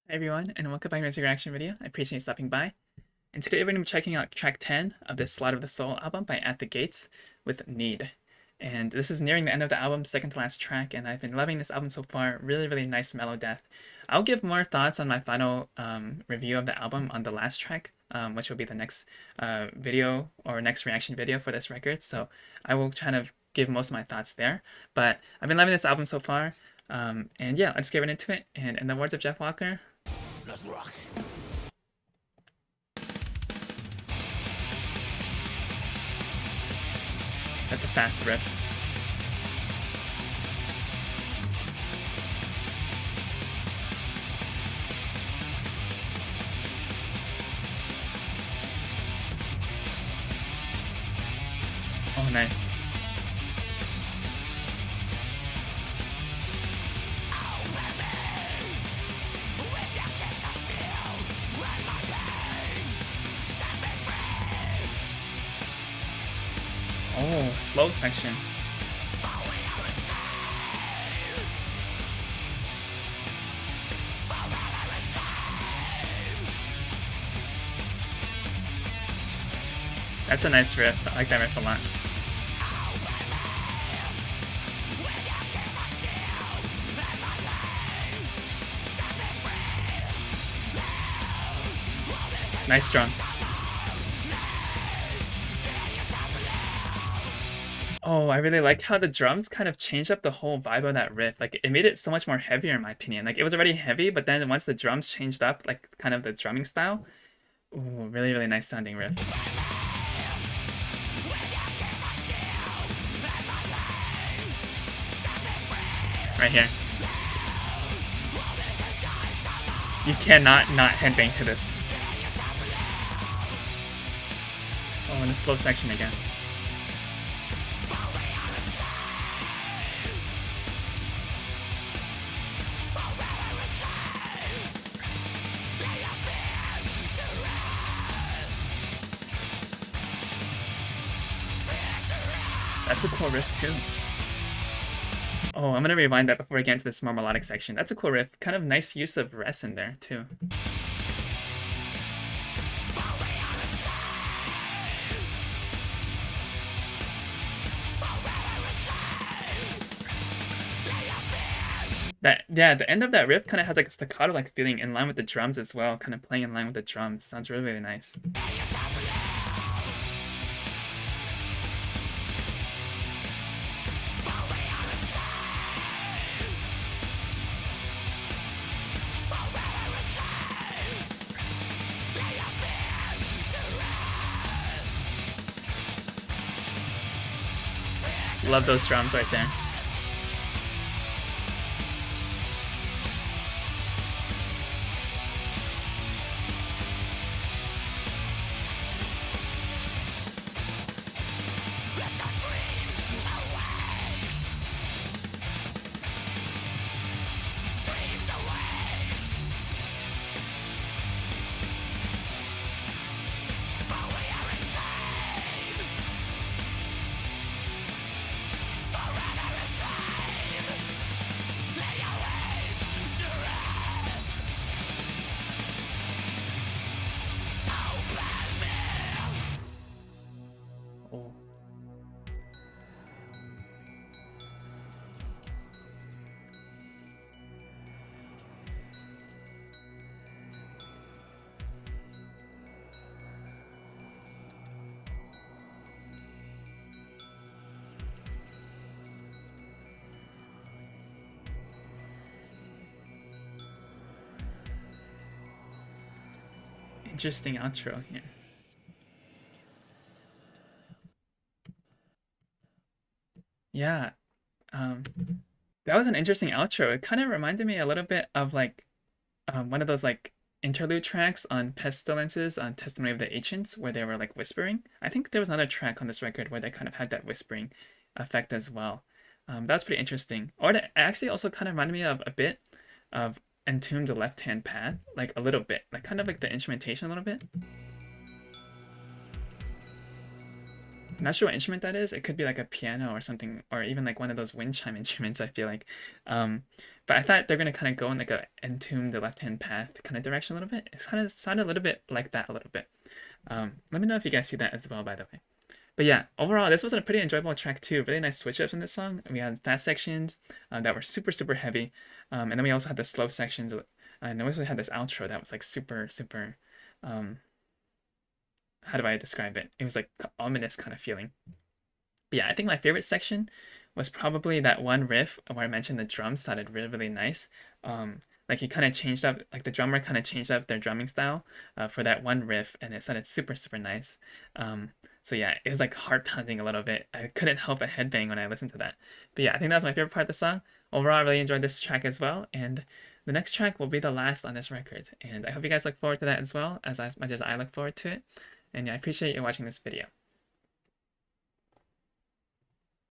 Hi everyone, and welcome back to my reaction video. I appreciate you stopping by. And today we're going to be checking out track 10 of the Slaughter of the Soul album by At the Gates with Need. And this is nearing the end of the album, second to last track, and I've been loving this album so far. Really, really nice mellow death. I'll give more thoughts on my final review of the album on the last track, which will be the next video or next reaction video for this record. So I will try to give most of my thoughts there. But I've been loving this album so far. And yeah, let's get right into it. And in the words of Jeff Walker, let's rock. That's a fast riff. Oh, nice. Oh, slow section. That's a nice riff. I like that riff a lot. Nice drums. Oh, I really like how the drums kind of changed up the whole vibe of that riff. Like, it made it so much more heavier in my opinion. Like, it was already heavy, but then once the drums changed up, like, kind of the drumming style, ooh, really, really nice sounding riff. Right here. You cannot not headbang to this. Oh, and the slow section again. That's a cool riff too. Oh, I'm gonna rewind that before we get into this more melodic section. That's a cool riff. Kind of nice use of res in there too. The end of that riff kind of has like a staccato like feeling in line with the drums as well, kind of playing in line with the drums. Sounds really, really nice. Love those drums right there. Oh. Interesting outro here. Yeah, that was an interesting outro. It kind of reminded me a little bit of like one of those like interlude tracks on Pestilences on Testimony of the Ancients where they were like whispering. I think there was another track on this record where they kind of had that whispering effect as well. That's pretty interesting. Or it actually also kind of reminded me of a bit of Entomb the Left Hand Path, like a little bit, like kind of like the instrumentation a little bit. I'm not sure what instrument that is. It could be like a piano or something, or even like one of those wind chime instruments, I feel like. Um, but I thought they're gonna kind of go in like a entomb the left-hand path kind of direction a little bit. It kind of sounded a little bit like that a little bit. Let me know if you guys see that as well, by the way. But yeah, overall, this was a pretty enjoyable track too. Really nice switch ups in this song. We had fast sections that were super, super heavy. And then we also had the slow sections. And then we also had this outro that was like super, super, um, how do I describe it? It was like ominous kind of feeling. But yeah, I think my favorite section was probably that one riff where I mentioned the drums sounded really, really nice. Like he kind of changed up, like the drummer kind of changed up their drumming style for that one riff, and it sounded super, super nice. So yeah, it was like heart pounding a little bit. I couldn't help but headbang when I listened to that. But yeah, I think that was my favorite part of the song. Overall, I really enjoyed this track as well, and the next track will be the last on this record. And I hope you guys look forward to that as well, as much as I look forward to it. And yeah, I appreciate you watching this video.